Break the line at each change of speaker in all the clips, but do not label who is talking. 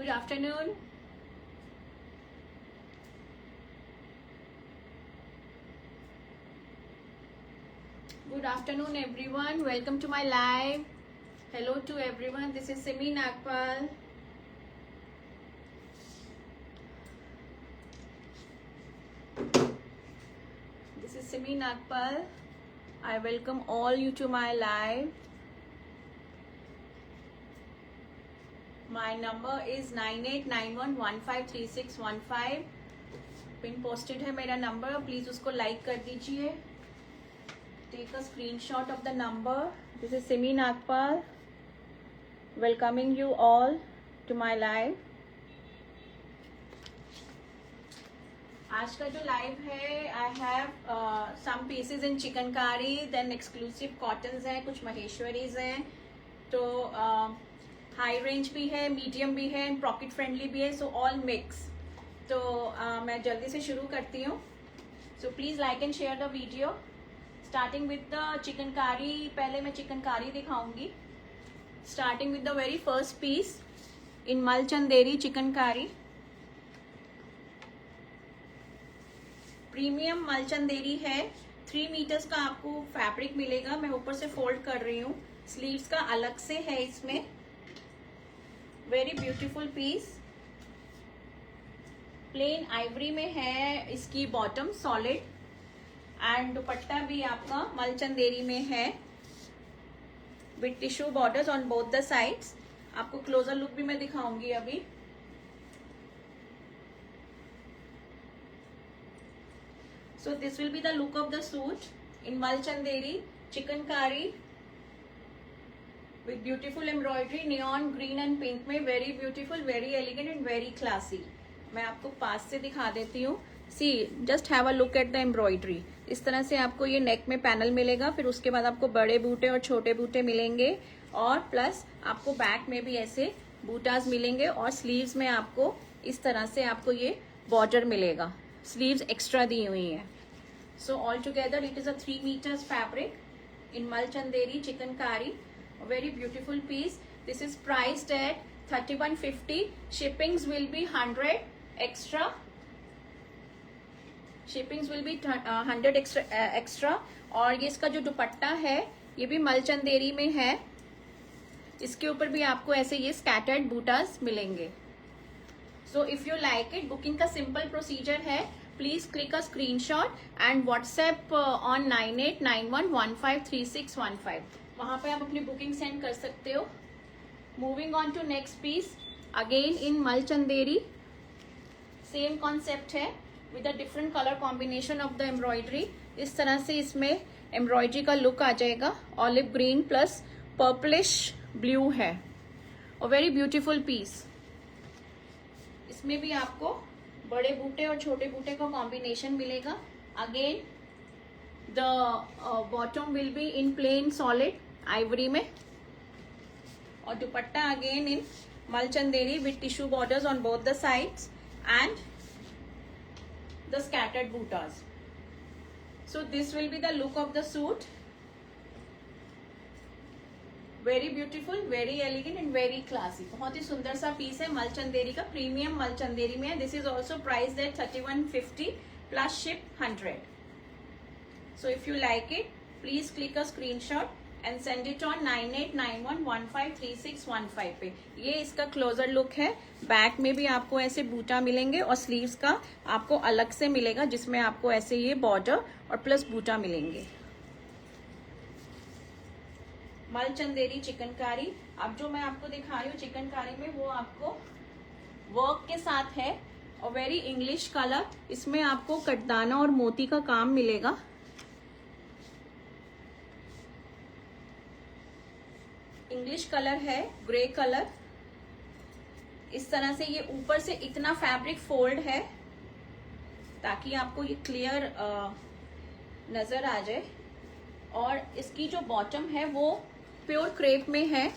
Good afternoon. Good afternoon, everyone. Welcome to my live. Hello to everyone. This is Simi Nagpal. This is Simi Nagpal. I welcome all you to my live. My number is 9891153615. Pin posted है मेरा नंबर, please उसको like कर दीजिए. Take a screenshot of the number. This is Simi Nagpal welcoming you all to my live. आज का जो live है, I have some pieces in chikankari, then exclusive cottons हैं, कुछ महेश्वरीज हैं, तो हाई रेंज भी है, मीडियम भी है, पॉकेट फ्रेंडली भी है, सो ऑल मिक्स. तो मैं जल्दी से शुरू करती हूँ. So please like and share the video. Starting with the chikankari. पहले मैं चिकनकारी दिखाऊंगी. Starting with the very first piece in मल चंदेरी चिकनकारी. प्रीमियम मल चंदेरी है. 3 मीटर्स का आपको फैब्रिक मिलेगा. मैं ऊपर से फोल्ड कर रही हूँ. स्लीव्स का अलग से है इसमें. Very beautiful piece. Plain ivory में है इसकी बॉटम सॉलिड, एंड दुपट्टा भी आपका मल चंदेरी में है with tissue borders on both the sides. आपको क्लोजर लुक भी मैं दिखाऊंगी अभी. So this will be the look of the suit in मल Chanderi chikankari with beautiful embroidery, neon green and pink में. very beautiful, very elegant and very classy. मैं आपको पास से दिखा देती हूँ. See just have a look at the embroidery. इस तरह से आपको ये नेक में पैनल मिलेगा. फिर उसके बाद आपको बड़े बूटे और छोटे बूटे मिलेंगे, और प्लस आपको बैक में भी ऐसे बूटास मिलेंगे, और स्लीव्स में आपको इस तरह से आपको ये बॉर्डर मिलेगा. स्लीव्स एक्स्ट्रा दी हुई है. So all together it is a 3 metres fabric in मल Chanderi chikankari. A very beautiful piece. This is priced at 3150. Shippings will be 100 extra. Shippings will be 100 extra. और ये इसका जो दुपट्टा है ये भी मल चंदेरी में है. इसके ऊपर भी आपको ऐसे ये स्कैटर्ड बूटास मिलेंगे. So if you like it, booking का सिंपल प्रोसीजर है. Please click a screenshot and WhatsApp on 9891153615. वहां पे आप अपनी बुकिंग सेंड कर सकते हो. Moving on to next piece, again in मल चंदेरी. सेम कॉन्सेप्ट है with a different colour combination of the embroidery. इस तरह से इसमें एम्ब्रॉयडरी का लुक आ जाएगा. Olive green plus purplish blue है. और वेरी ब्यूटीफुल पीस. इसमें भी आपको बड़े बूटे और छोटे बूटे का कॉम्बिनेशन मिलेगा. Again the bottom will be in plain solid ivory में, और दुपट्टा again in मल Chanderi with tissue borders on both the sides and the scattered buttas. So this will be the look of the suit. Very beautiful, very elegant and very classy. बहुत ही सुंदर सा piece है. मल चंदेरी का प्रीमियम मल चंदेरी में है. This is also priced at 3150 plus ship 100. So if you like it, please click a screenshot and send it on 9891153615 पे. ये इसका क्लोजर लुक है. बैक में भी आपको ऐसे बूटा मिलेंगे, और स्लीव्स का आपको अलग से मिलेगा, जिसमें आपको ऐसे ये बॉर्डर और प्लस बूटा मिलेंगे. मल चंदेरी चिकनकारी. अब जो मैं आपको दिखा रही हूँ चिकनकारी में, वो आपको वर्क के साथ है, और वेरी इंग्लिश कलर. इसमें आपको कटदाना और मोती का काम मिलेगा. इंग्लिश कलर है, ग्रे कलर. इस तरह से ये ऊपर से इतना फैब्रिक फोल्ड है ताकि आपको ये क्लियर नजर आ जाए. और इसकी जो बॉटम है वो प्योर क्रेप में है,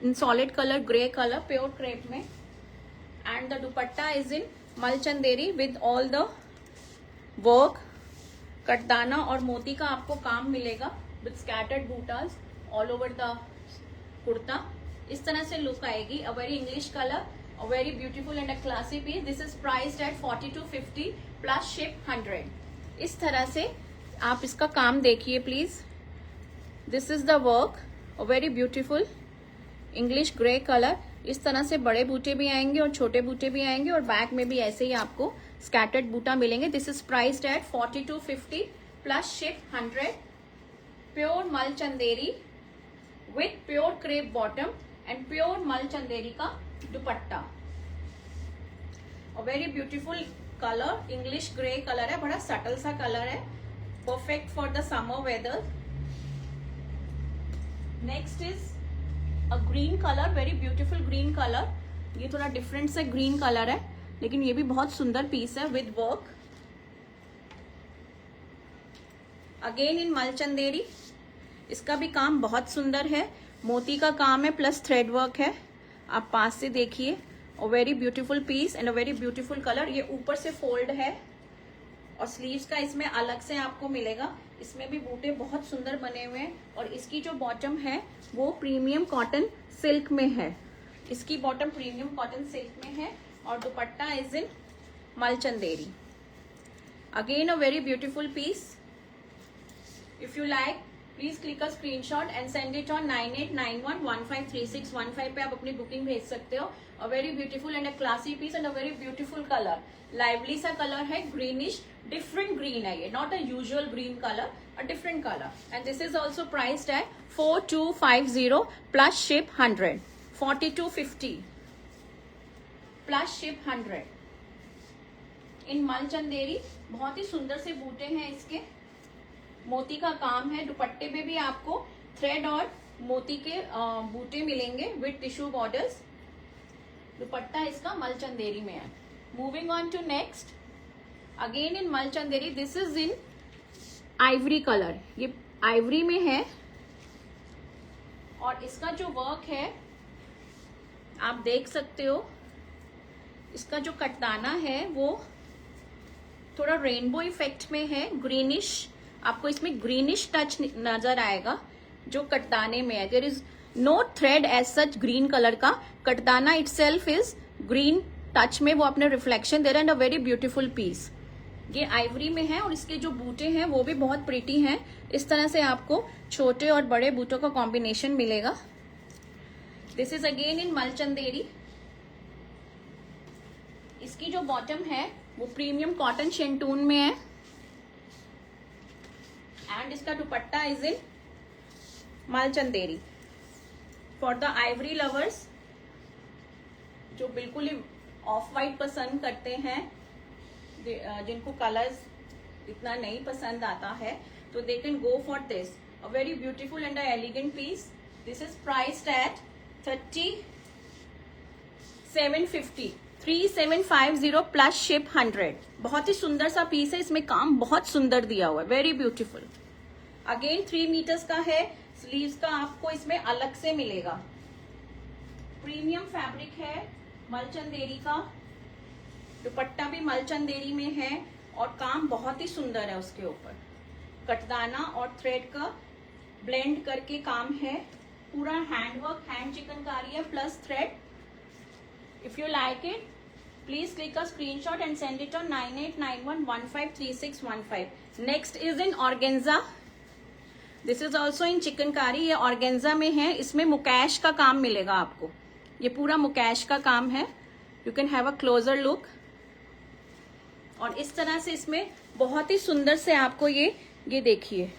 in solid colour grey colour, pure crepe में. And the dupatta is in मल Chanderi with all the work. कटदाना और मोती का आपको काम मिलेगा with scattered butas all over the kurta. इस तरह से लुक आएगी. A very English colour A very beautiful and a classy piece. This is priced at 4250 plus ship 100. इस तरह से आप इसका काम देखिए please. This is the work. A very beautiful English grey colour. इस तरह से बड़े बूटे भी आएंगे और छोटे बूटे भी आएंगे और बैक में भी ऐसे ही आपको स्कैटर्ड बूटा मिलेंगे. This is priced at 4250 plus ship 100. Pure mul Chanderi with pure crepe bottom and pure mul Chanderi का दुपट्टा. और very beautiful colour. English grey colour है, बड़ा सटल सा कलर है, perfect for the summer weather. Next is a green colour, very beautiful green colour. ये थोड़ा different सा green colour है, लेकिन ये भी बहुत सुंदर पीस है विद वर्क. अगेन इन मल चंदेरी. इसका भी काम बहुत सुंदर है. मोती का काम है प्लस थ्रेड वर्क है. आप पास से देखिए. और very beautiful piece and a very beautiful colour. ये ऊपर से फोल्ड है और स्लीव्स का इसमें अलग से आपको मिलेगा. इसमें भी बूटे बहुत सुंदर बने हुए हैं. और इसकी जो बॉटम है वो प्रीमियम कॉटन सिल्क में है. इसकी बॉटम प्रीमियम कॉटन सिल्क में है और दुपट्टा इज इन मल Chanderi. Again a very beautiful piece. If you like please click a screenshot and send it on 9891153615 पे आप अपनी बुकिंग भेज सकते हो. A very beautiful and a classy piece and a very beautiful colour. Lively सा colour है, greenish, different green है ये, not a usual green colour, a different colour. And this is also priced at 4250 plus ship 100. 4250 plus ship 100 इन मल चंदेरी. बहुत ही सुंदर से बूटे हैं इसके. मोती का काम है. दुपट्टे पे भी आपको थ्रेड और मोती के बूटे मिलेंगे विद टिश्यू बॉर्डर्स. दुपट्टा इसका मल चंदेरी में है. Moving on to next. Again in मल Chanderi. This is in ivory colour. ये आइवरी में है और इसका जो वर्क है आप देख सकते हो. इसका जो कटदाना है वो थोड़ा रेनबो इफेक्ट में है, ग्रीनिश. आपको इसमें ग्रीनिश टच नजर आएगा जो कटदाने में है. There is no thread as such green colour का. कटदाना इटसेल्फ इज ग्रीन टच में, वो अपने रिफ्लेक्शन दे रहा है. And a very beautiful piece. ये आइवरी में है और इसके जो बूटे हैं वो भी बहुत प्रिटी हैं. इस तरह से आपको छोटे और बड़े बूटों का कॉम्बिनेशन मिलेगा. दिस इज अगेन इन मल चंदेरी. इसकी जो बॉटम है वो प्रीमियम कॉटन शेंटून में है एंड इसका दुपट्टा इज इन मल Chanderi. For the Ivory lovers जो बिल्कुल ही ऑफ वाइट पसंद करते हैं, जिनको कलर्स इतना नहीं पसंद आता है, तो they can go for this. A very beautiful and elegant piece. This is priced at 3750 3750 plus ship 100. बहुत ही सुंदर सा पीस है. इसमें काम बहुत सुंदर दिया हुआ है, वेरी ब्यूटीफुल. अगेन 3 मीटर्स का है. स्लीव्स का आपको इसमें अलग से मिलेगा. प्रीमियम फैब्रिक है मल चंदेरी का. दुपट्टा भी मल चंदेरी में है और काम बहुत ही सुंदर है. उसके ऊपर कटदाना और थ्रेड का ब्लेंड करके काम है. पूरा हैंडवर्क, हैंड चिकनकारी है plus thread. If you like it please click a screenshot and send it on 9891153615. Next is in organza. This is also in chikankari. ये ऑर्गेन्जा में है. इसमें मुकैश का काम मिलेगा आपको. ये पूरा मुकैश का काम है. You can have a closure look. और इस तरह से इसमें बहुत ही सुंदर से आपको ये देखिए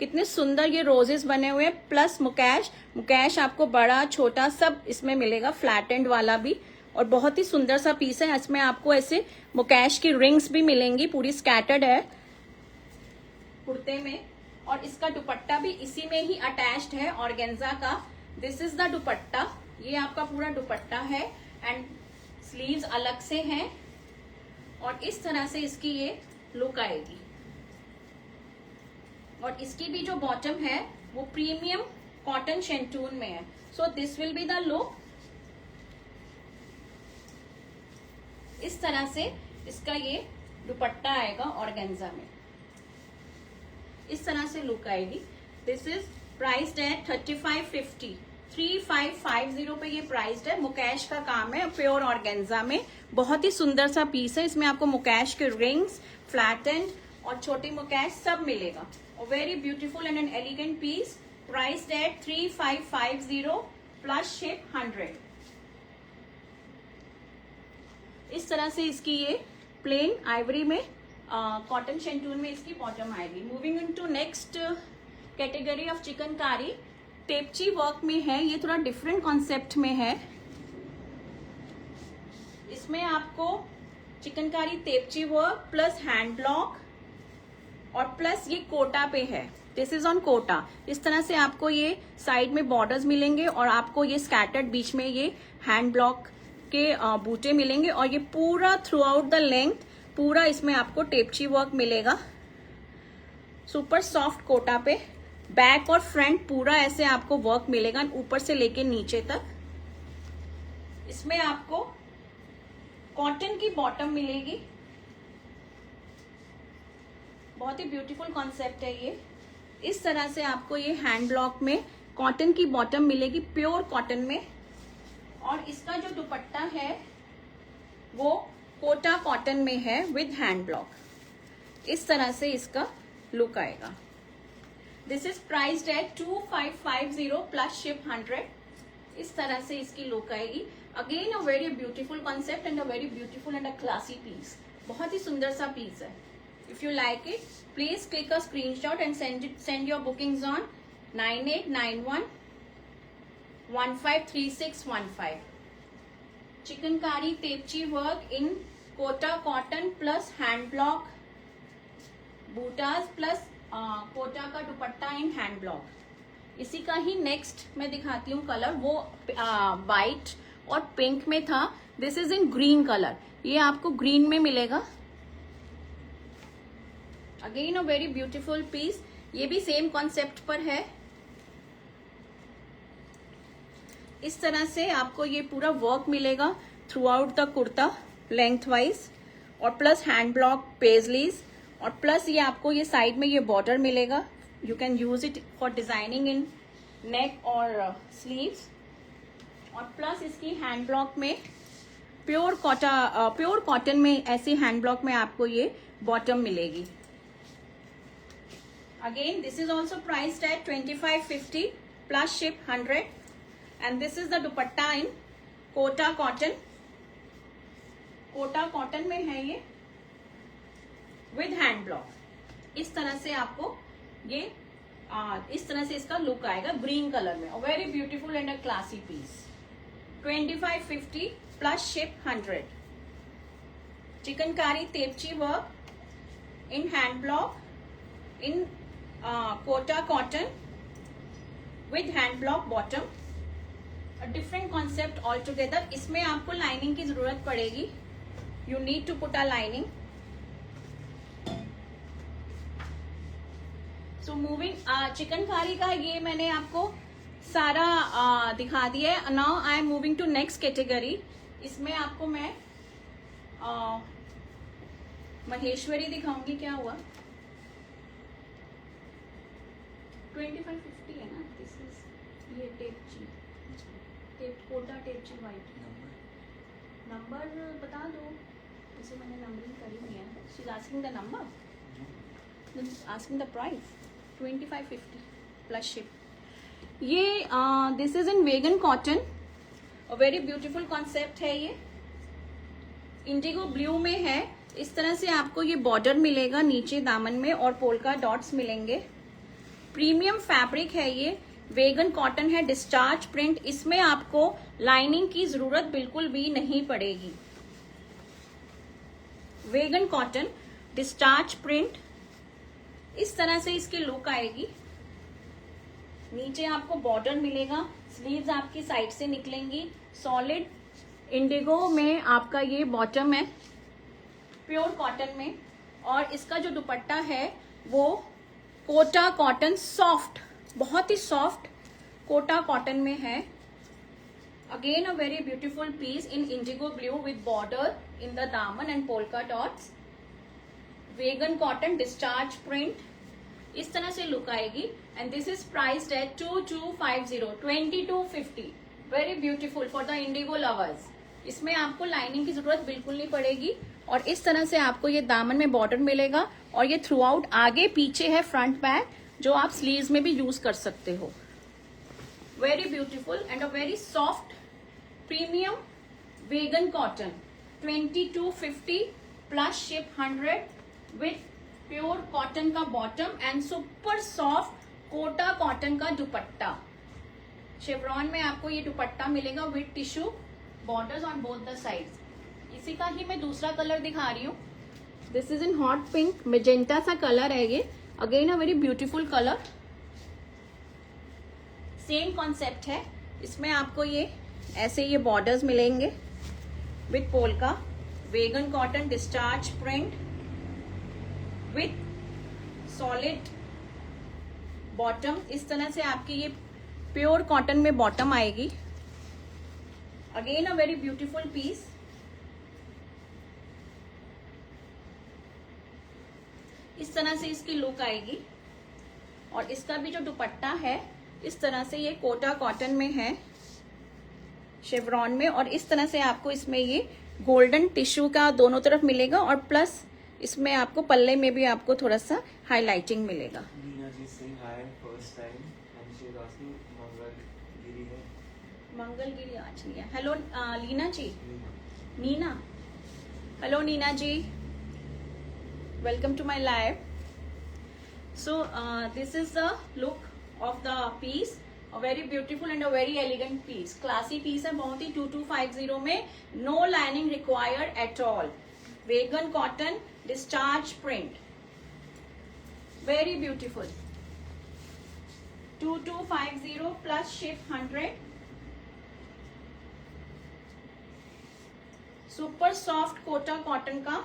कितने सुंदर ये रोजेस बने हुए हैं प्लस मुकैश. मुकैश आपको बड़ा छोटा सब इसमें मिलेगा, फ्लैट एंड वाला भी. और बहुत ही सुंदर सा पीस है. इसमें आपको ऐसे मुकैश की रिंग्स भी मिलेंगी, पूरी स्कैटर्ड है कुर्ते में. और इसका दुपट्टा भी इसी में ही अटैच्ड है ऑर्गेन्जा का. दिस इज द दुपट्टा. ये आपका पूरा दुपट्टा है एंड स्लीव्स अलग से हैं. और इस तरह से इसकी ये लुक आएगी. और इसकी भी जो बॉटम है वो प्रीमियम कॉटन शेंटून में है. So this will be the look. इस तरह से इसका ये दुपट्टा आएगा ऑर्गेन्जा में. इस तरह से लुक आएगी. दिस इज प्राइस्ड एट 3550 3550 पे ये प्राइस्ड है। मुकेश का काम है, प्योर ऑर्गेन्जा में। बहुत ही सुंदर सा पीस है। इसमें आपको मुकेश के रिंग्स, फ्लैट एंड और छोटी मुकेश सब मिलेगा। Very beautiful and an elegant piece, priced at 3550 plus ship 100। इस तरह से इसकी ये प्लेन आइवरी में कॉटन शेंटून में इसकी बॉटम आएगी। Moving into next category of chikankari, tepchi work में है। ये थोड़ा डिफरेंट कॉन्सेप्ट में है। इसमें आपको chikankari tepchi work plus hand block और प्लस ये कोटा पे है। This is on Kota. इस तरह से आपको ये साइड में बॉर्डर्स मिलेंगे और आपको ये स्कैटर्ड बीच में ये हैंड ब्लॉक के बूटे मिलेंगे और ये पूरा थ्रू आउट द लेंथ पूरा इसमें आपको टेपची वर्क मिलेगा। सुपर सॉफ्ट कोटा पे बैक और फ्रंट पूरा ऐसे आपको वर्क मिलेगा, ऊपर से लेके नीचे तक। इसमें आपको कॉटन की बॉटम मिलेगी। बहुत ही ब्यूटीफुल कॉन्सेप्ट है ये। इस तरह से आपको ये हैंड ब्लॉक में कॉटन की बॉटम मिलेगी, प्योर कॉटन में। और इसका जो दुपट्टा है वो कोटा कॉटन में है विद हैंड ब्लॉक। इस तरह से इसका लुक आएगा। This is priced at 2550 plus ship 100। इस तरह से इसकी लुक आएगी। Again a very beautiful concept and a very beautiful and a classy piece. बहुत ही सुंदर सा पीस है। If you like it please click a screenshot and send your bookings on 9891 153615। Chikankari tepchi work in Kota cotton plus hand block butas plus Kota का दुपट्टा इन hand block. इसी का ही next मैं दिखाती हूँ कलर। वो वाइट और पिंक में था। This is in green colour. ये आपको ग्रीन में मिलेगा। Again a very beautiful piece. ये भी सेम कॉन्सेप्ट पर है। इस तरह से आपको ये पूरा वर्क मिलेगा through out the kurta length wise और प्लस हैंड ब्लॉक पेजलीज और प्लस ये आपको ये साइड में ये बॉर्डर मिलेगा। You can use it for designing in neck और स्लीव्स। और प्लस इसकी हैंड ब्लॉक में प्योर कॉटन में ऐसे हैंड ब्लॉक में आपको ये बॉटम मिलेगी। Again this is also priced at 2550 plus ship 100 and this is the dupatta in Kota cotton. Kota cotton में है ये विद हैंड ब्लॉक। इस तरह से आपको ये इस तरह से इसका लुक आएगा ग्रीन कलर में। Very beautiful and a classy piece. 2550 plus ship 100। Chikankari tepchi work in hand block in Kota cotton with hand block bottom. Different concept all together. इसमें आपको लाइनिंग की जरूरत पड़ेगी। You need to put a lining. So moving chikankari का ये मैंने आपको सारा दिखा दिया है। Now I am moving to next category. इसमें आपको मैं महेश्वरी दिखाऊंगी। क्या हुआ 2550 है ना। दिस इज ये टेपची कोटा टेपची वाइट। नंबर बता दो। इसे मैंने नंबरिंग करी हुई है। She is asking the number, asking the price. 2550 plus ship. ये this is in vegan cotton. Very beautiful concept है ये। इंडिगो ब्लू में है। इस तरह से आपको ये बॉर्डर मिलेगा नीचे दामन में और पोल्का डॉट्स मिलेंगे। प्रीमियम फैब्रिक है ये। वेगन कॉटन है, डिस्चार्ज प्रिंट। इसमें आपको लाइनिंग की जरूरत बिल्कुल भी नहीं पड़ेगी। Vegan cotton discharge print. इस तरह से इसकी लुक आएगी। नीचे आपको बॉर्डर मिलेगा। स्लीव्स आपकी साइड से निकलेंगी। सॉलिड इंडिगो में आपका ये बॉटम है प्योर कॉटन में। और इसका जो दुपट्टा है वो कोटा कॉटन सॉफ्ट, बहुत ही सॉफ्ट कोटा कॉटन में है। Again a very beautiful piece in indigo blue with border in the दामन and polka dots. Vegan cotton discharge print इस तरह से लुक आएगी। And this is priced at 2250 very beautiful for the indigo lovers. इसमें आपको lining की जरूरत बिल्कुल नहीं पड़ेगी और इस तरह से आपको ये दामन में बॉर्डर मिलेगा और ये थ्रू आउट आगे पीछे है फ्रंट बैक, जो आप स्लीव्स में भी यूज कर सकते हो। Very beautiful and a very soft premium vegan cotton 2250 plus ship 100 with pure cotton का bottom and super soft Kota cotton का दुपट्टा। शेवरॉन में आपको ये दुपट्टा मिलेगा with tissue borders on both the sides. इसी का ही मैं दूसरा कलर दिखा रही हूँ। This is in hot pink, magenta सा कलर है ये, again a very beautiful colour. Same concept है, इसमें आपको ये ऐसे ये बॉर्डर्स मिलेंगे with polka, vegan cotton discharge print with solid bottom. इस तरह से आपकी ये प्योर कॉटन में बॉटम आएगी। Again a very beautiful piece. इस तरह से इसकी लुक आएगी और इसका भी जो दुपट्टा है इस तरह से ये कोटा कॉटन में है शेवरॉन में, और इस तरह से आपको इसमें ये गोल्डन टिश्यू का दोनों तरफ मिलेगा और प्लस इसमें आपको पल्ले में भी आपको थोड़ा सा हाईलाइटिंग मिलेगा। मंगलगिरी आज नहीं है। Hello Leena ji, Neena, hello Neena ji, welcome to my live. So this is the look of the piece, a very beautiful and a very elegant piece. Classy piece है बहुत ही, 2250 में, no lining required at all, vegan cotton discharge print, very beautiful. 2250 plus ship 100, super soft Kota cotton का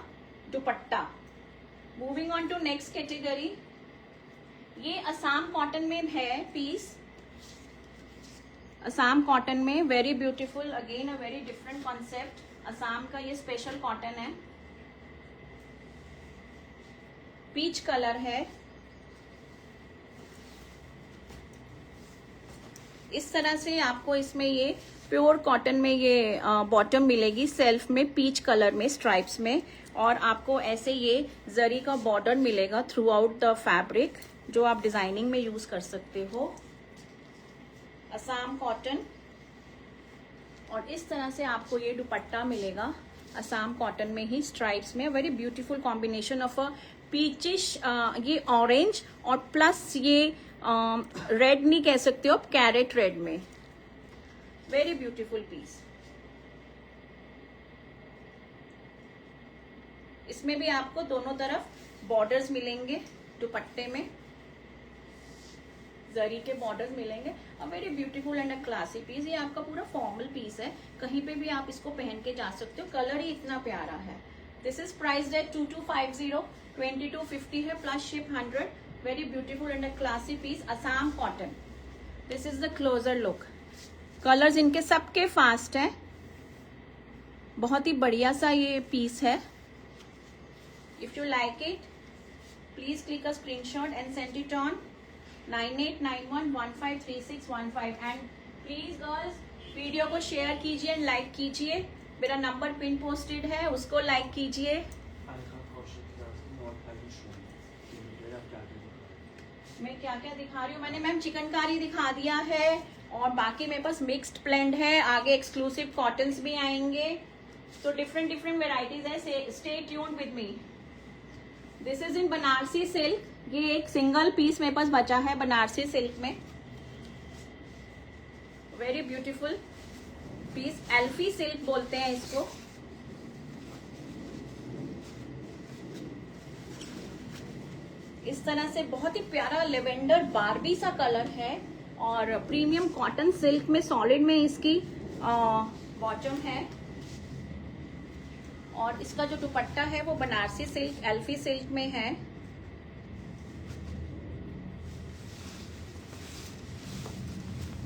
dupatta. Moving on to next category, ये Assam cotton में है piece, Assam cotton में, very beautiful, again a very different concept. Assam का ये special cotton है, peach colour है। इस तरह से आपको इसमें ये प्योर कॉटन में ये बॉटम मिलेगी, सेल्फ में पीच कलर में स्ट्राइप्स में, और आपको ऐसे ये जरी का बॉर्डर मिलेगा थ्रू आउट द फैब्रिक, जो आप डिजाइनिंग में यूज कर सकते हो। असम कॉटन, और इस तरह से आपको ये दुपट्टा मिलेगा असम कॉटन में ही स्ट्राइप्स में। Very beautiful combination of a peachish, ये ऑरेंज और प्लस ये रेड नहीं कह सकते हो आप, कैरेट रेड में, वेरी ब्यूटीफुल पीस। इसमें भी आपको दोनों तरफ बॉर्डर्स मिलेंगे, दुपट्टे में जरी के बॉर्डर्स मिलेंगे। A very beautiful and a classy piece. ये आपका पूरा फॉर्मल पीस है, कहीं पे भी आप इसको पहन के जा सकते हो, कलर ही इतना प्यारा है। दिस इज प्राइस्ड एट 2250, 2250 है plus ship 100, very beautiful and a classy piece, Assam cotton. This is the closer look. Colours इनके सबके फास्ट हैं, बहुत ही बढ़िया सा ये पीस है। If you like it please click a screenshot and send it on 9891153615 and please girls video को share कीजिए एंड लाइक कीजिए। मेरा नंबर पिन पोस्टेड है, उसको लाइक कीजिए। मैं क्या क्या दिखा रही हूँ, मैंने मैम चिकनकारी दिखा दिया है और बाकी मेरे पास मिक्स्ड ब्लेंड है, आगे एक्सक्लूसिव कॉटन्स भी आएंगे, तो डिफरेंट डिफरेंट वेराइटीज है। Stay tuned with me. This is in Banarasi silk, ये एक सिंगल पीस मेरे पास बचा है बनारसी सिल्क में, वेरी ब्यूटीफुल पीस, एल्फी सिल्क बोलते हैं इसको। इस तरह से बहुत ही प्यारा लेवेंडर बारबी सा कलर है और प्रीमियम कॉटन सिल्क में सॉलिड में इसकी बॉटम है, और इसका जो दुपट्टा है वो बनारसी सिल्क एल्फी सिल्क में है।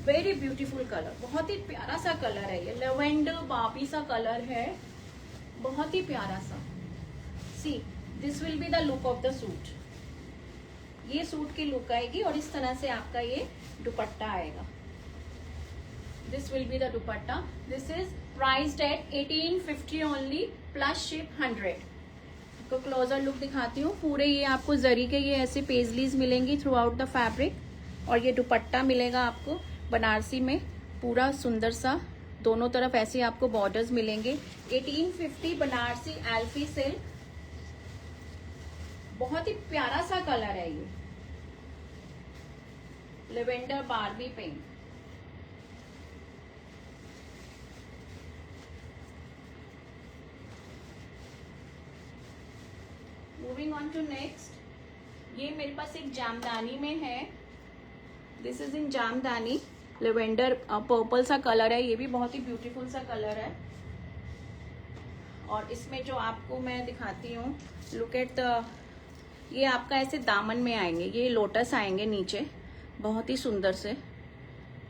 वेरी ब्यूटीफुल कलर, बहुत ही प्यारा सा कलर है ये, लेवेंडर बाबी सा कलर है, बहुत ही प्यारा सा। See this will be the look of the suit. ये सूट की लुक आएगी और इस तरह से आपका ये दुपट्टा आएगा। This will be the dupatta. This is priced at 1850 only plus ship 100। आपको क्लोजर लुक दिखाती हूँ। पूरे ये आपको जरी के ये ऐसे पेजलीज मिलेंगी थ्रू आउट द फैब्रिक और ये दुपट्टा मिलेगा आपको बनारसी में पूरा सुंदर सा, दोनों तरफ ऐसे आपको बॉर्डर्स मिलेंगे। 1850 बनारसी एल्फी सिल्क, बहुत ही प्यारा सा कलर है ये, lavender Barbie pink. Moving on to next, ये मेरे पास एक जामदानी में है। This is in jamdani, lavender purple सा कलर है, ये भी बहुत ही ब्यूटीफुल सा कलर है। और इसमें जो आपको मैं दिखाती हूँ, लुक एट द, ये आपका ऐसे दामन में आएंगे, ये लोटस आएंगे नीचे, बहुत ही सुंदर से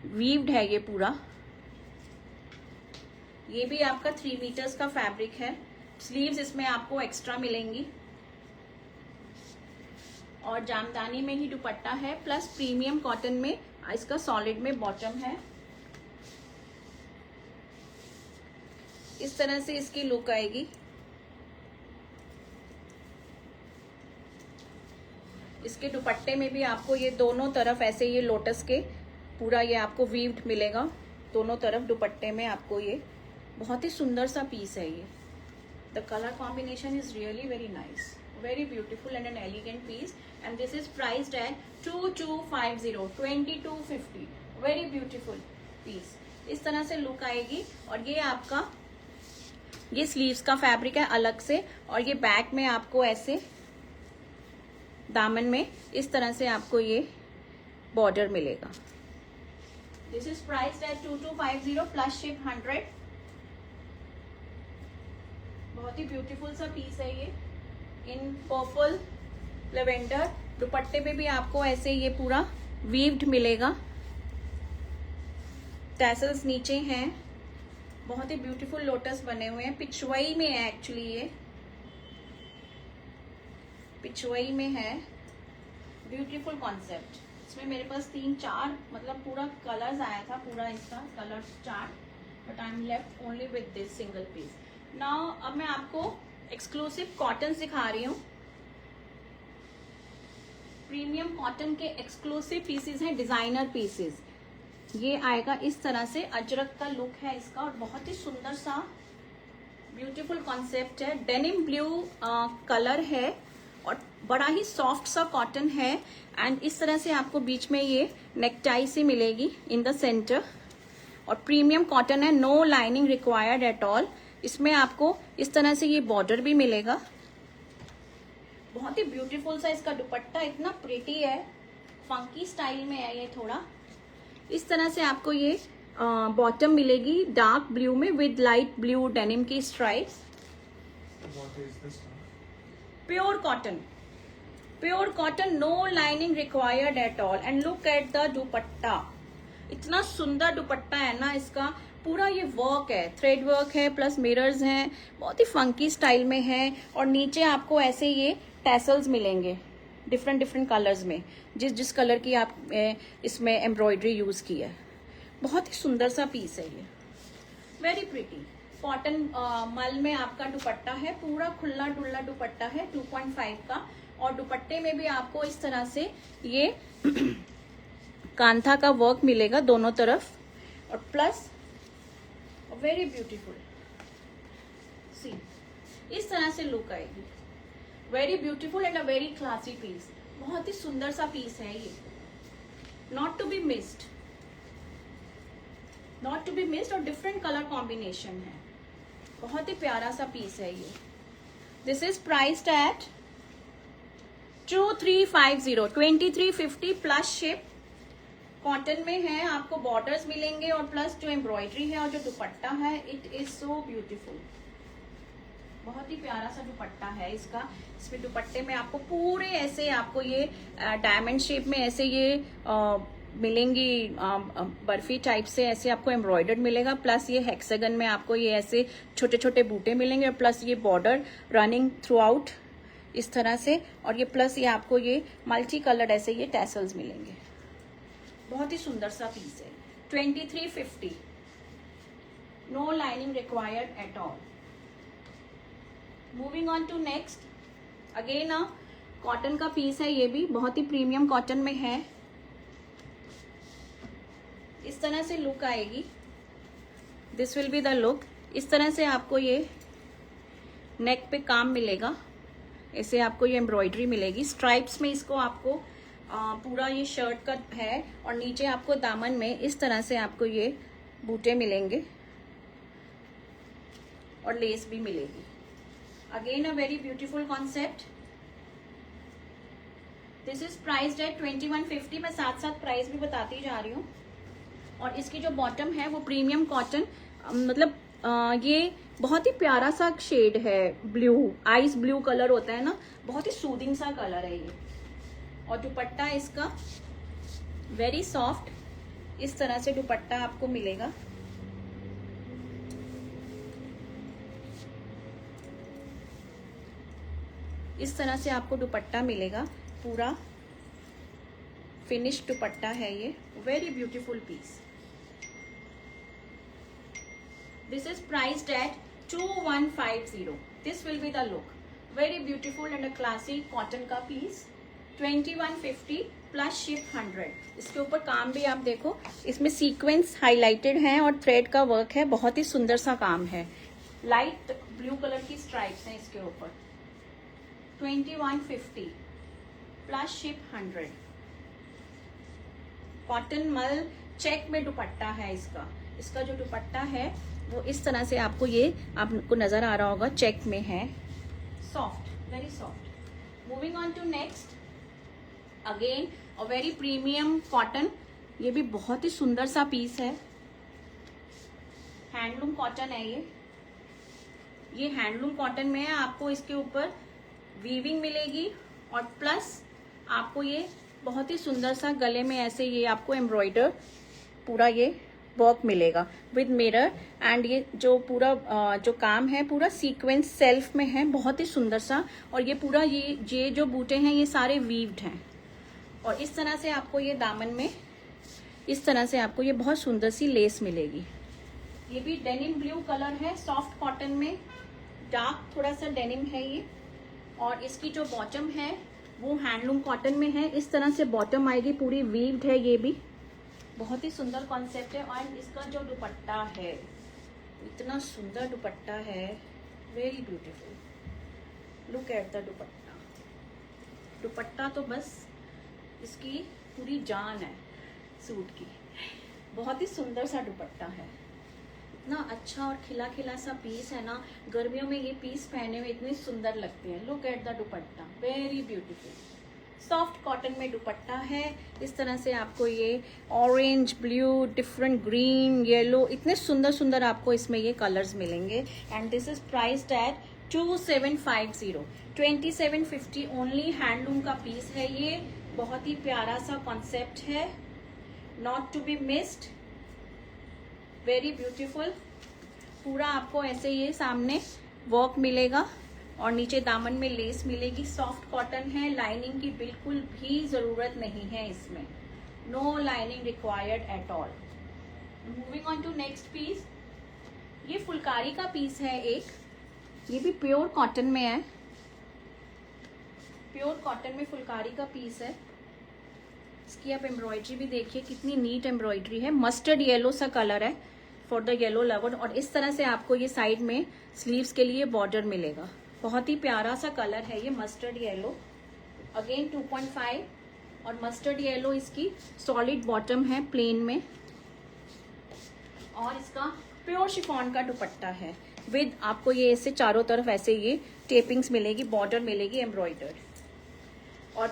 वीव्ड है ये पूरा। ये भी आपका 3 मीटर्स का फैब्रिक है। स्लीव्स इसमें आपको एक्स्ट्रा मिलेंगी और जामदानी में ही दुपट्टा है, प्लस प्रीमियम कॉटन में इसका सॉलिड में बॉटम है। इस तरह से इसकी लुक आएगी। इसके दुपट्टे में भी आपको ये दोनों तरफ ऐसे ये लोटस के पूरा ये आपको वीव्ड मिलेगा दोनों तरफ दुपट्टे में। आपको ये बहुत ही सुंदर सा पीस है ये। The colour combination is really very nice, very beautiful and an elegant piece, and this is priced at 2250, very beautiful piece। इस तरह से लुक आएगी। और ये आपका ये स्लीव्स का फैब्रिक है अलग से, और ये बैक में आपको ऐसे दामन में इस तरह से आपको ये बॉर्डर मिलेगा। This is priced at 2250 plus ship 100। बहुत ही ब्यूटीफुल सा पीस है ये इन पर्पल लेवेंडर। दुपट्टे पे भी आपको ऐसे ये पूरा वीव्ड मिलेगा, टैसल्स नीचे हैं, बहुत ही ब्यूटीफुल लोटस बने हुए हैं। पिछवाई में है एक्चुअली, ये पिछवाई में है। Beautiful concept. इसमें मेरे पास 3-4 मतलब पूरा कलर्स आया था, पूरा इसका colour chart, but I am left only with this single piece. Now अब मैं आपको एक्सक्लूसिव कॉटन सिखा रही हूँ। प्रीमियम कॉटन के एक्सक्लूसिव पीसेस हैं, डिजाइनर पीसेस। ये आएगा इस तरह से, अजरक का लुक है इसका और बहुत ही सुंदर सा ब्यूटीफुल कॉन्सेप्ट है। डेनिम ब्लू कलर है और बड़ा ही सॉफ्ट सा कॉटन है। एंड इस तरह से आपको बीच में ये नेकटाई सी मिलेगी इन द सेंटर, और प्रीमियम कॉटन है, no lining required at all. इसमें आपको इस तरह से ये बॉर्डर भी मिलेगा। बहुत ही ब्यूटीफुल सा इसका दुपट्टा, इतना प्रिटी है, फंकी स्टाइल में है ये थोड़ा। इस तरह से आपको ये बॉटम मिलेगी डार्क ब्लू में विद लाइट ब्लू डेनिम की stripes. Pure cotton, pure cotton, no lining required at all. And look at the dupatta, इतना सुंदर दुपट्टा है ना इसका। पूरा ये वर्क है, थ्रेड वर्क है, प्लस मिरर्स हैं, बहुत ही फंकी स्टाइल में है। और नीचे आपको ऐसे ये टैसल्स मिलेंगे डिफरेंट डिफरेंट कलर्स में, जिस जिस कलर की आप इसमें एम्ब्रॉयडरी यूज की है। बहुत ही सुंदर सा पीस है ये, वेरी प्रिटी। कॉटन मल में आपका दुपट्टा है, पूरा खुला डुल्ला दुपट्टा है 2.5 का। और दुपट्टे में भी आपको इस तरह से ये कांथा का वर्क मिलेगा दोनों तरफ, और प्लस वेरी ब्यूटीफुल सी, इस तरह से लुक आएगी। Very beautiful and a very classy piece. बहुत ही सुंदर सा पीस है ये, not to be missed, not to be missed. और डिफरेंट कलर कॉम्बिनेशन है, बहुत ही प्यारा सा पीस है ये। This is priced at 2350 plus ship. Cotton में है, आपको बॉर्डर्स मिलेंगे और प्लस जो एम्ब्रॉयडरी है और जो दुपट्टा है, इट इज सो ब्यूटीफुल। बहुत ही प्यारा सा दुपट्टा है इसका। इसमें दुपट्टे में आपको पूरे ऐसे आपको ये डायमंड शेप में ऐसे ये मिलेंगी बर्फी टाइप से, ऐसे आपको एम्ब्रॉयडर्ड मिलेगा। प्लस ये हेक्सागन में आपको ये ऐसे छोटे छोटे बूटे मिलेंगे, और प्लस ये बॉर्डर रनिंग थ्रू आउट इस तरह से, और ये प्लस ये आपको ये मल्टी कलर्ड ऐसे ये टैसल्स मिलेंगे। बहुत ही सुंदर सा पीस है। 2350, no lining required at all. Moving on to next, again cotton का पीस है, ये भी बहुत ही प्रीमियम कॉटन में है। इस तरह से लुक आएगी, this will be the look. इस तरह से आपको ये नेक पे काम मिलेगा, ऐसे आपको ये एम्ब्रॉयडरी मिलेगी स्ट्राइप्स में। इसको आपको पूरा ये शर्ट का है, और नीचे आपको दामन में इस तरह से आपको ये बूटे मिलेंगे और लेस भी मिलेगी। Again a very beautiful concept. This is priced at 2150। मैं साथ साथ प्राइस भी बताती जा रही हूँ। और इसकी जो बॉटम है वो प्रीमियम कॉटन, मतलब ये बहुत ही प्यारा सा शेड है, ब्लू, आइस ब्लू कलर होता है ना, बहुत ही सूदिंग सा कलर है ये। और दुपट्टा इसका वेरी सॉफ्ट, इस तरह से दुपट्टा आपको मिलेगा। इस तरह से आपको दुपट्टा मिलेगा, पूरा फिनिश दुपट्टा है ये। Very beautiful piece. This is priced at 2150। This will be the look, very beautiful and a classic cotton का पीस। 2150 plus ship 100। इसके ऊपर काम भी आप देखो, इसमें सीक्वेंस हाईलाइटेड हैं और थ्रेड का वर्क है, बहुत ही सुंदर सा काम है। लाइट ब्लू कलर की स्ट्राइप्स हैं इसके ऊपर। 2150 प्लस शिप 100। कॉटन मल चेक में दुपट्टा है इसका। इसका जो दुपट्टा है वो इस तरह से आपको ये आपको नजर आ रहा होगा, चेक में है, soft, very soft. Moving on to next, again a very premium cotton. ये भी बहुत ही सुंदर सा पीस है, हैंडलूम कॉटन है ये हैंडलूम कॉटन में है। आपको इसके ऊपर वीविंग मिलेगी और प्लस आपको ये बहुत ही सुंदर सा गले में ऐसे ये आपको एम्ब्रॉयडर पूरा ये वर्क मिलेगा विद मिरर। एंड ये जो पूरा जो काम है पूरा सीक्वेंस सेल्फ में है, बहुत ही सुंदर सा। और ये पूरा ये जो बूटे हैं ये सारे वीव्ड हैं। और इस तरह से आपको ये दामन में इस तरह से आपको ये बहुत सुंदर सी लेस मिलेगी। ये भी डेनिम ब्लू कलर है, सॉफ्ट कॉटन में, डार्क थोड़ा सा डेनिम है ये। और इसकी जो बॉटम है वो हैंडलूम कॉटन में है, इस तरह से बॉटम आएगी, पूरी वीव्ड है। ये भी बहुत ही सुंदर कॉन्सेप्ट है। और इसका जो दुपट्टा है, इतना सुंदर दुपट्टा है, very beautiful. Look at the दुपट्टा। दुपट्टा तो बस इसकी पूरी जान है सूट की। बहुत ही सुंदर सा दुपट्टा है, इतना अच्छा और खिला खिला सा पीस है ना। गर्मियों में ये पीस पहने में इतने सुंदर लगते हैं। Look at the dupatta, very beautiful. Soft cotton में दुपट्टा है। इस तरह से आपको ये orange, blue, different green, yellow, इतने सुंदर सुंदर आपको इसमें ये कलर्स मिलेंगे। And this is priced at 2750, 2750 only. Handloom का पीस है ये, बहुत ही प्यारा सा कॉन्सेप्ट है, not to be missed, very beautiful. पूरा आपको ऐसे ये सामने वर्क मिलेगा और नीचे दामन में लेस मिलेगी। सॉफ्ट कॉटन है, लाइनिंग की बिल्कुल भी जरूरत नहीं है इसमें, no lining required at all. Moving on to next piece, ये फुलकारी का पीस है एक, ये भी प्योर कॉटन में है, प्योर कॉटन में फुलकारी का पीस है। इसकी आप एम्ब्रॉयडरी भी देखिए, कितनी नीट एम्ब्रॉयडरी है। मस्टर्ड येलो सा कलर है फॉर द येलो लवर। और इस तरह से आपको ये साइड में स्लीव्स के लिए बॉर्डर मिलेगा। बहुत ही प्यारा सा कलर है ये मस्टर्ड येलो, अगेन 2.5। और मस्टर्ड येलो इसकी सॉलिड बॉटम है प्लेन में। और इसका प्योर शिफॉन का दुपट्टा है विद आपको ये ऐसे चारों तरफ ऐसे ये टेपिंग्स मिलेगी, बॉर्डर मिलेगी एम्ब्रॉयडर्ड। और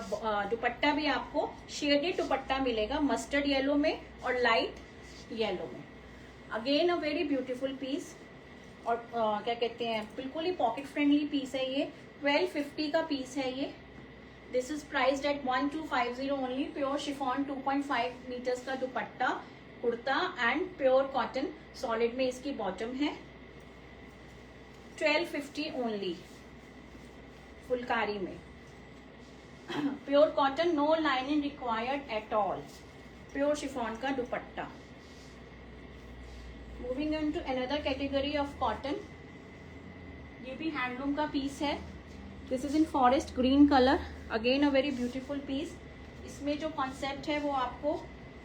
दुपट्टा भी आपको शेडेड दुपट्टा मिलेगा, मस्टर्ड येलो में और लाइट येलो में। Again a very beautiful piece. और क्या कहते हैं, बिल्कुल ही पॉकेट फ्रेंडली पीस है ये। 1250 का पीस है ये। This is priced at 1250 only. Pure chiffon 2.5 metres का dupatta, kurta and pure cotton solid में इसकी बॉटम है। 1250 ओनली। फुलकारी में, pure cotton, no lining required at all, pure chiffon का dupatta. Moving on to another category of cotton, ये भी हैंडलूम का piece है। This is in forest green colour, again a very beautiful piece. इसमें जो concept है वो आपको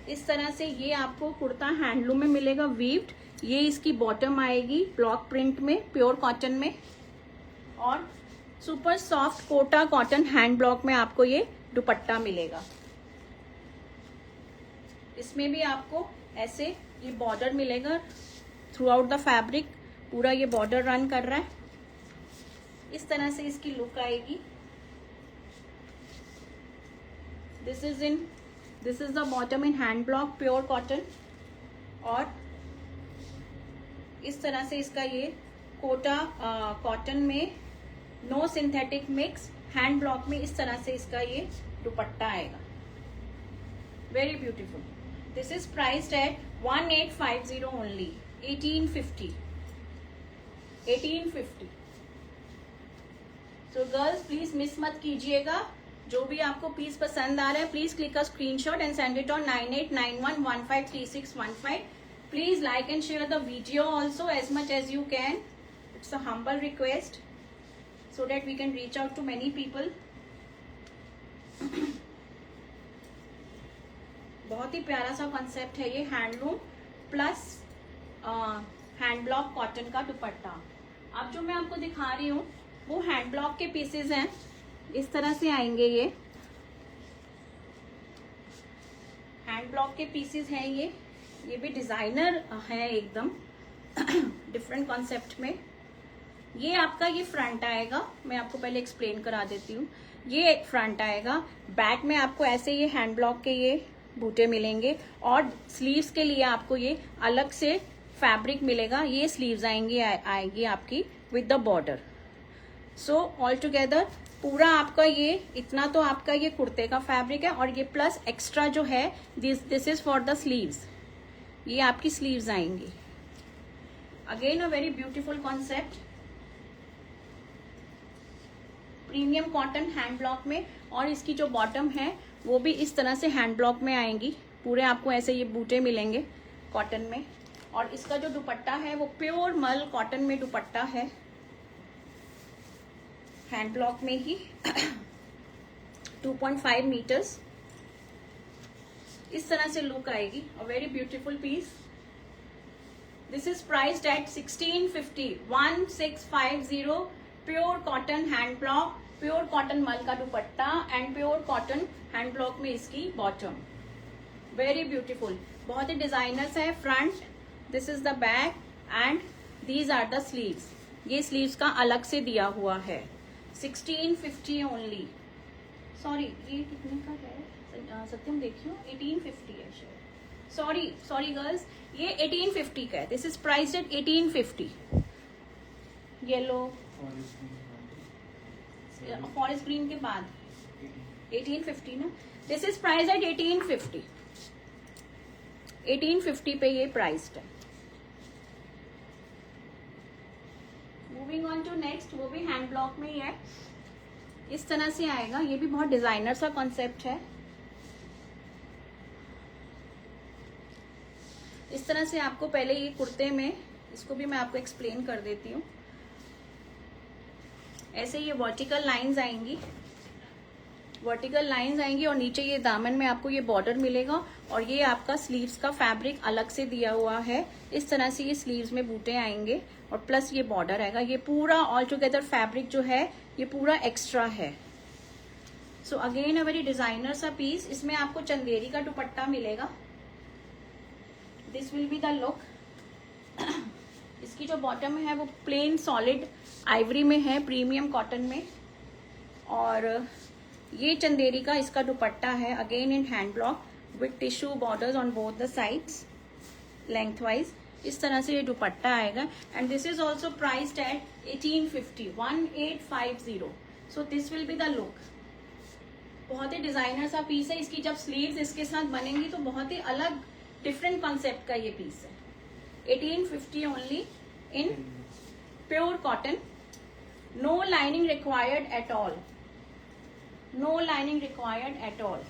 इस तरह से, ये आपको कुर्ता हैंडलूम में मिलेगा वीव्ड, ये इसकी बॉटम आएगी ब्लॉक प्रिंट में, प्योर कॉटन में, और super soft Kota cotton hand block में आपको ये दुपट्टा मिलेगा। इसमें भी आपको ऐसे ये बॉर्डर मिलेगा थ्रू आउट द फैब्रिक, पूरा ये बॉर्डर रन कर रहा है। इस तरह से इसकी लुक आएगी। This is the bottom in hand block pure cotton, और इस तरह से इसका ये कोटा कॉटन में, no synthetic mix, hand block में इस तरह से इसका ये दुपट्टा आएगा। Very beautiful. This is priced at 1850 only, 1850। So girls please miss मत कीजिएगा। जो भी आपको पीस पसंद आ रहा है, please click a screenshot and send it on 9891153615। Please like and share the video also as much as you can. It's a humble request so that we can reach out to many people. बहुत ही प्यारा सा concept है ये, handloom plus hand block cotton का दुपट्टा। अब जो मैं आपको दिखा रही हूँ वो हैंड ब्लॉक के पीसेज हैं, इस तरह से आएंगे। ये हैंड ब्लॉक के पीसेज हैं, ये भी डिजाइनर है एकदम डिफरेंट कॉन्सेप्ट में। ये आपका ये फ्रंट आएगा, मैं आपको पहले एक्सप्लेन करा देती हूँ। ये एक फ्रंट आएगा, बैक में आपको ऐसे ये हैंड ब्लॉक के ये बूटे मिलेंगे, और स्लीव्स के लिए आपको ये अलग से फैब्रिक मिलेगा। ये स्लीव्स आएगी आपकी with the border. So all together पूरा आपका ये इतना तो आपका ये कुर्ते का फैब्रिक है, और ये प्लस एक्स्ट्रा जो है this is for the sleeves, ये आपकी स्लीव्स आएंगी। Again a very beautiful concept, premium cotton hand block में, और इसकी जो बॉटम है वो भी इस तरह से हैंड ब्लॉक में आएंगी। पूरे आपको ऐसे ये बूटे मिलेंगे कॉटन में, और इसका जो दुपट्टा है वो प्योर मल कॉटन में दुपट्टा है, हैंड ब्लॉक में ही 2.5 मीटर्स। इस तरह से लुक आएगी, a very beautiful piece. This is priced at 1650, 1650, pure cotton hand block, pure cotton मल का dupatta and pure cotton hand block में इसकी बॉटम। वेरी ब्यूटीफुल, बहुत ही डिजाइनर्स है। Front, this is the back and these are the sleeves. ये sleeves का अलग से दिया हुआ है। 1650 ओनली। सॉरी ये कितने का है सत्यम, देखियो 1850 है शायद। सॉरी गर्ल्स, ये 1850 का है। This is priced at 1850। Yellow forest green के बाद 1850 ना। This is price at 1850। 1850 पे ये प्राइस्ड है। मूविंग ऑन टू नेक्स्ट, वो भी हैंड ब्लॉक में ही है, इस तरह से आएगा। ये भी बहुत डिजाइनर सा कॉन्सेप्ट है। इस तरह से आपको पहले ये कुर्ते में, इसको भी मैं आपको एक्सप्लेन कर देती हूँ। ऐसे ये वर्टिकल लाइंस आएंगी, और नीचे ये दामन में आपको ये बॉर्डर मिलेगा, और ये आपका स्लीव्स का फैब्रिक अलग से दिया हुआ है। इस तरह से ये स्लीव्स में बूटे आएंगे, और प्लस ये बॉर्डर आएगा। ये पूरा ऑल टुगेदर फैब्रिक जो है ये पूरा एक्स्ट्रा है। So again a very designer सा पीस। इसमें आपको चंदेरी का दुपट्टा मिलेगा। This will be the look. इसकी जो बॉटम है वो प्लेन सॉलिड आइवरी में है, प्रीमियम कॉटन में, और ये चंदेरी का इसका दुपट्टा है, again in hand block with tissue borders on both the sides length wise. इस तरह से ये दुपट्टा आएगा, and this is also priced at 1850, 1850। So this will be the look. बहुत ही डिजाइनर सा पीस है। इसकी जब स्लीव्स इसके साथ बनेंगी तो बहुत ही अलग डिफरेंट कॉन्सेप्ट का ये पीस है। 1850 only in pure cotton no lining required at all, no lining required at all.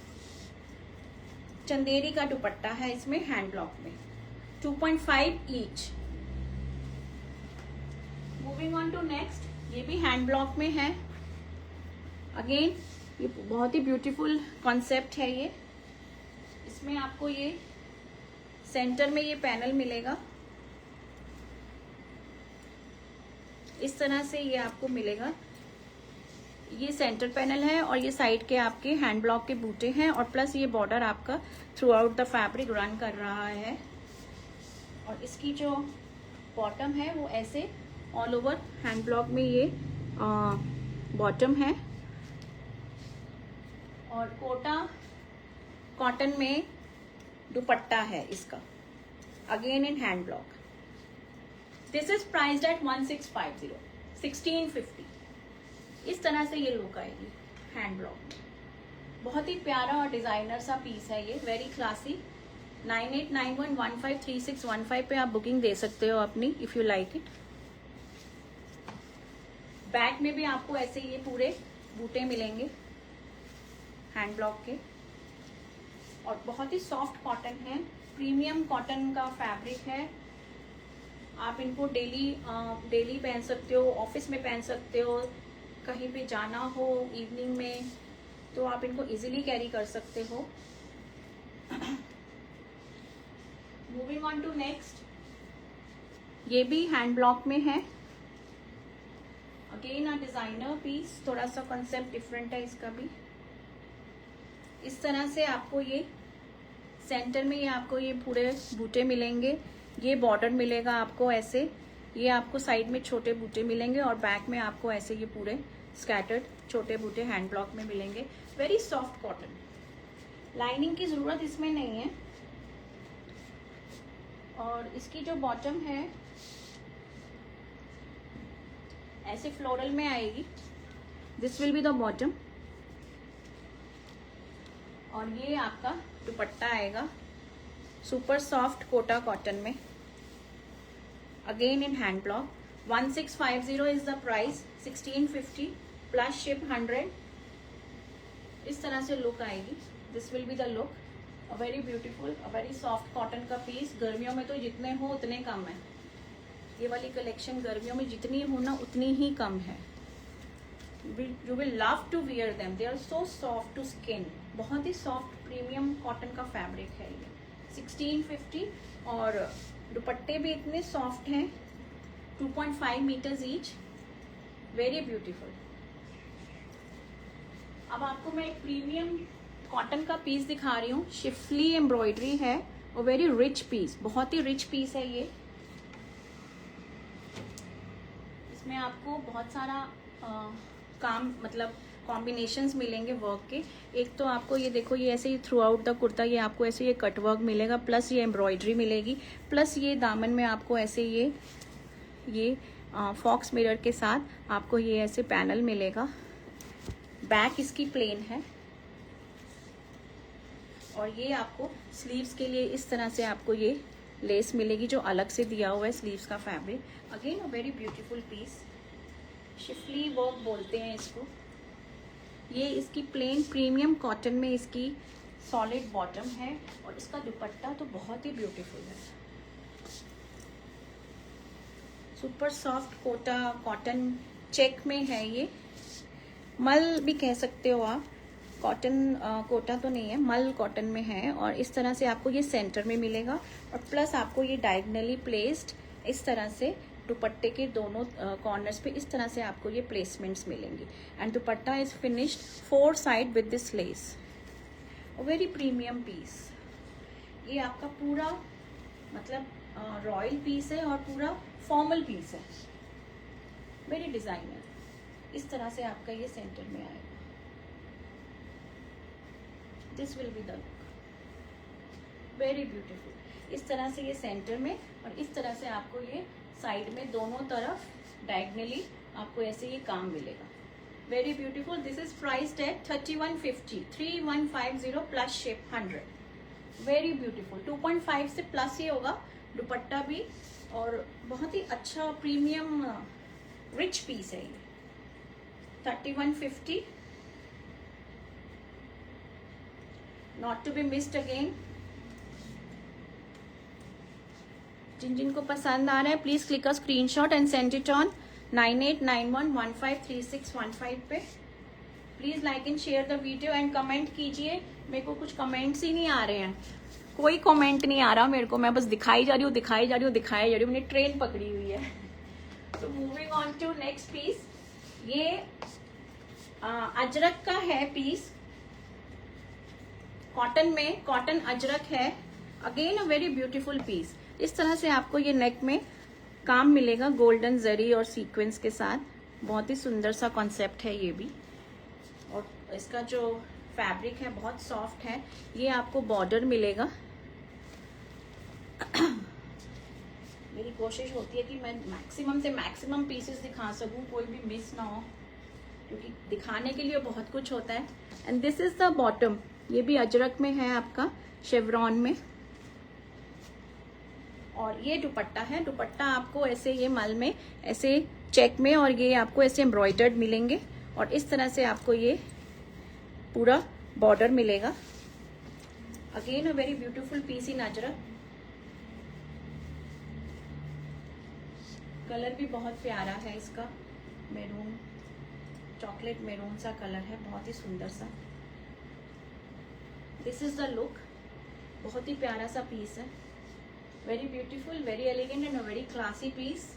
Chanderi का दुपट्टा है इसमें हैंड ब्लॉक में, 2.5 each. Moving on to next, ये भी हैंड ब्लॉक में है। अगेन ये बहुत ही ब्यूटीफुल कॉन्सेप्ट है ये। इसमें आपको ये सेंटर में ये पैनल मिलेगा, इस तरह से ये आपको मिलेगा। ये सेंटर पैनल है और ये साइड के आपके हैंड ब्लॉक के बूटे हैं और प्लस ये बॉर्डर आपका through out the fabric run कर रहा है। और इसकी जो बॉटम है वो ऐसे ऑल ओवर हैंड ब्लॉक में ये बॉटम है। और कोटा कॉटन में दुपट्टा है इसका, again in hand block. This is priced at 1650, 1650। इस तरह से ये लुक आएगी हैंड ब्लॉक में। बहुत ही प्यारा और डिजाइनर सा पीस है ये, वेरी क्लासी। 9891153615 पे आप बुकिंग दे सकते हो अपनी, if you like it. Back में भी आपको ऐसे ये पूरे बूटे मिलेंगे हैंड ब्लॉक के। और बहुत ही सॉफ्ट कॉटन है, प्रीमियम कॉटन का फैब्रिक है। आप इनको डेली पहन सकते हो, ऑफिस में पहन सकते हो, कहीं पे जाना हो इवनिंग में तो आप इनको इजीली कैरी कर सकते हो। मूविंग ऑन टू नेक्स्ट, ये भी हैंड ब्लॉक में है। अगेन अ डिजाइनर पीस, थोड़ा सा कॉन्सेप्ट डिफरेंट है इसका भी। इस तरह से आपको ये सेंटर में ये आपको ये पूरे बूटे मिलेंगे, ये बॉर्डर मिलेगा आपको ऐसे, ये आपको साइड में छोटे बूटे मिलेंगे और बैक में आपको ऐसे ये पूरे स्कैटर्ड छोटे बूटे हैंड ब्लॉक में मिलेंगे। वेरी सॉफ्ट कॉटन, लाइनिंग की जरूरत इसमें नहीं है। और इसकी जो बॉटम है ऐसे फ्लोरल में आएगी, this will be the bottom. और ये आपका दुपट्टा आएगा सुपर सॉफ्ट कोटा कॉटन में, again in hand block. 1650 is the price, 1650 plus ship 100। इस तरह से लुक आएगी, this will be the look. A very beautiful, a very soft cotton का पीस। गर्मियों में तो जितने हो उतने कम है, ये वाली कलेक्शन गर्मियों में जितनी हो ना उतनी ही कम है। You will love to wear them, they are so soft to skin. बहुत ही सॉफ्ट प्रीमियम कॉटन का फैब्रिक है ये, 1650। और दुपट्टे भी इतने सॉफ्ट हैं, 2.5 मीटर्स ईच, वेरी ब्यूटीफुल। अब आपको मैं एक प्रीमियम कॉटन का पीस दिखा रही हूँ, शिफली एम्ब्रॉयडरी है और वेरी रिच पीस, बहुत ही रिच पीस है ये। इसमें आपको बहुत सारा काम मतलब कॉम्बिनेशंस मिलेंगे वर्क के। एक तो आपको ये देखो, ये ऐसे ही थ्रू आउट द कुर्ता ये आपको ऐसे ये कट वर्क मिलेगा, प्लस ये एम्ब्रॉयडरी मिलेगी, प्लस ये दामन में आपको ऐसे ये फॉक्स मिरर के साथ आपको ये ऐसे पैनल मिलेगा। बैक इसकी प्लेन है और ये आपको स्लीव्स के लिए इस तरह से आपको ये लेस मिलेगी जो अलग से दिया हुआ है स्लीव्स का fabric. Again a very beautiful piece, schiffli work बोलते हैं इसको। ये इसकी प्लेन प्रीमियम कॉटन में इसकी सॉलिड बॉटम है और इसका दुपट्टा तो बहुत ही ब्यूटीफुल है, super soft Kota cotton check में है ये। मल भी कह सकते हो आप, कॉटन कोटा तो नहीं है, मल कॉटन में है। और इस तरह से आपको ये सेंटर में मिलेगा और प्लस आपको ये डायगनली प्लेस्ड इस तरह से दुपट्टे के दोनों कॉर्नर्स पे इस तरह से आपको ये प्लेसमेंट्स मिलेंगी। And dupatta is finished 4 side with this lace, very premium piece. ये आपका पूरा मतलब रॉयल पीस है और पूरा फॉर्मल पीस है, वेरी डिजाइनर। इस तरह से आपका ये सेंटर में आएगा, this will be the look, very beautiful. इस तरह से ये सेंटर में और इस तरह से आपको ये साइड में दोनों तरफ डायगनली आपको ऐसे ये काम मिलेगा, very beautiful. This is priced eight 3150, 3150 plus ship 100, very beautiful. 2.5 से प्लस ही होगा दुपट्टा भी और बहुत ही अच्छा प्रीमियम रिच पीस है ये। 3150, not to be missed again. जिन जिनको पसंद आ रहा है please click a screenshot and send it on 9891153615 पे. Please like and share the video and comment कीजिए. मेरे को कुछ कमेंट्स ही नहीं आ रहे हैं, कोई कमेंट नहीं आ रहा मेरे को. मैं बस दिखाई जा रही हूँ. मैंने ट्रेन पकड़ी हुई है. तो moving on to next piece. ये अजरक का है पीस, कॉटन में, कॉटन अजरक है. Again a very beautiful piece. इस तरह से आपको ये नेक में काम मिलेगा गोल्डन जरी और सीक्वेंस के साथ. बहुत ही सुंदर सा कॉन्सेप्ट है ये भी. और इसका जो फैब्रिक है बहुत सॉफ्ट है. ये आपको बॉर्डर मिलेगा. मेरी कोशिश होती है कि मैं मैक्सिमम से मैक्सिमम पीसेस दिखा सकूं, कोई भी मिस ना हो, क्योंकि दिखाने के लिए बहुत कुछ होता है. And this is the bottom. ये भी अजरक में है आपका, शेवरॉन में. और ये दुपट्टा है. दुपट्टा आपको ऐसे ये मल में ऐसे चेक में, और ये आपको ऐसे एम्ब्रॉयडर्ड मिलेंगे. और इस तरह से आपको ये पूरा बॉर्डर मिलेगा. Again a very beautiful piece in ajrak. Colour भी बहुत प्यारा है इसका, मैरून, चॉकलेट मैरून सा कलर है, बहुत ही सुंदर सा. This is the look. बहुत ही प्यारा सा पीस है. Very beautiful, very elegant and a very classy piece.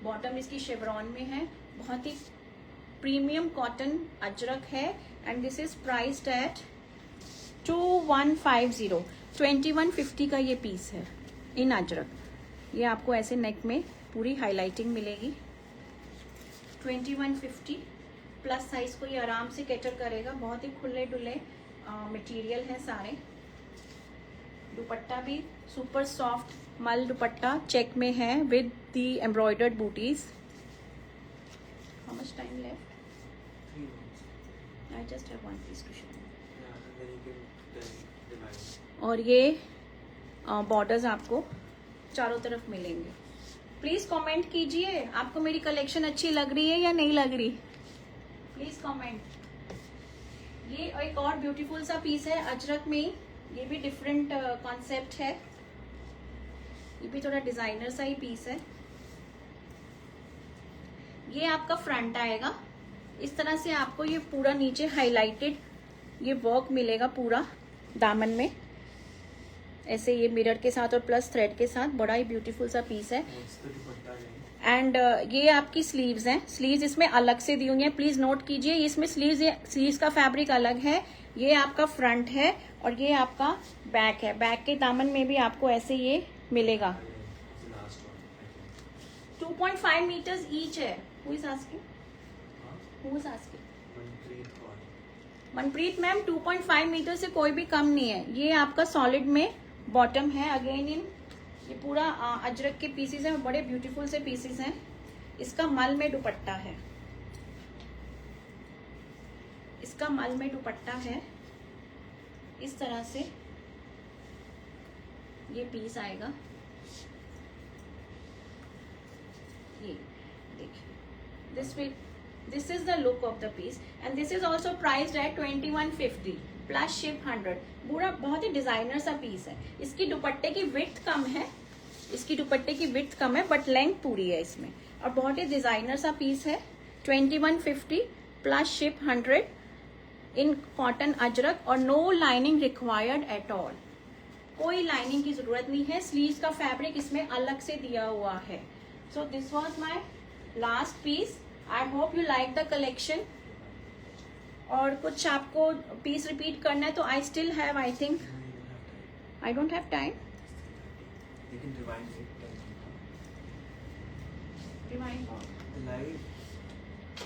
Bottom इसकी शेवरॉन में है. बहुत ही प्रीमियम कॉटन अजरक है. And this is priced at 2150. 2150 का ये पीस है इन अजरक. ये आपको ऐसे नेक में पूरी हाईलाइटिंग मिलेगी. 2150 प्लस साइज को ये आराम से कैटर करेगा. बहुत ही खुले डुले मटेरियल है सारे. दुपट्टा भी सुपर सॉफ्ट मल दुपट्टा चेक में है विद द एम्ब्रॉयडर्ड बूटीज. How much time left? I just have one piece to show. और ये बॉर्डर्स आपको चारों तरफ मिलेंगे. प्लीज कमेंट कीजिए आपको मेरी कलेक्शन अच्छी लग रही है या नहीं लग रही. Please comment. ये एक और ब्यूटीफुल सा पीस है अजरक में. ये भी डिफरेंट कॉन्सेप्ट है. ये भी थोड़ा डिजाइनर सा ही पीस है. ये आपका फ्रंट आएगा. इस तरह से आपको ये पूरा नीचे हाईलाइटेड ये वर्क मिलेगा पूरा दामन में, ऐसे ये मिरर के साथ और प्लस थ्रेड के साथ. बड़ा ही ब्यूटीफुल सा पीस है. एंड ये आपकी स्लीव्स हैं. स्लीव्स इसमें अलग से दी हुई हैं, प्लीज नोट कीजिए. इसमें स्लीव्स का फैब्रिक अलग है. ये आपका फ्रंट है और ये आपका बैक है. बैक के दामन में भी आपको ऐसे ये मिलेगा. 2.5 मीटर्स ईच है. Who is asking? Manpreet ma'am 2.5 metre से कोई भी कम नहीं है. ये आपका सॉलिड में बॉटम है. अगेन इन ये पूरा अजरक के पीसेस हैं. बड़े ब्यूटीफुल से पीसेस हैं. इसका मल में दुपट्टा है. इसका मल में दुपट्टा है. इस तरह से ये पीस आएगा. ये देखिए. This is the look of the piece and this is also priced at 2150 plus ship 100. पूरा बहुत ही डिजाइनर सा पीस है. इसकी दुपट्टे की विड्थ कम है बट लेंथ पूरी है इसमें. और बहुत ही डिजाइनर सा पीस है. 2150 plus ship 100 in cotton ajrakh. और no lining required at all. कोई लाइनिंग की जरूरत नहीं है. स्लीव्स का फैब्रिक इसमें अलग से दिया हुआ है. So this was my last piece. I hope you like the collection. और कुछ आपको पीस रिपीट करना है तो I still have, I think I don't have time.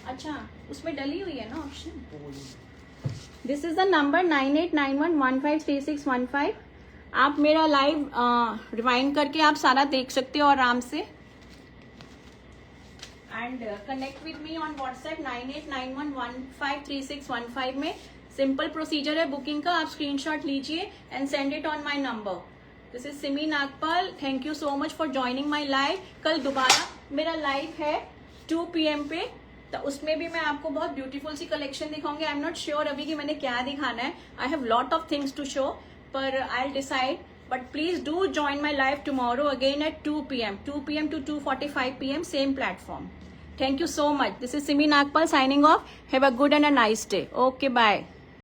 अच्छा उसमें डली हुई है ना option. This is the number 9891153615. आप मेरा लाइव रिवाइंड करके आप सारा देख सकते हो आराम से. And connect with me on WhatsApp 9891153615 में. सिंपल प्रोसीजर है बुकिंग का. आप स्क्रीनशॉट लीजिए and send it on my number. This is Simi Nagpal. Thank you so much for joining my live. कल दोबारा मेरा लाइव है 2 PM पे. तो उसमें भी मैं आपको बहुत ब्यूटीफुल सी कलेक्शन दिखाऊंगी. आई एम नॉट श्योर अभी कि मैंने क्या दिखाना है. I have lot of things to show, पर I will decide. But please do join my live tomorrow again at 2 p.m. 2 p.m. to 2:45 p.m. same platform. Thank you so much. This is Simi Nagpal signing off. Have a good and a nice day. Okay, bye.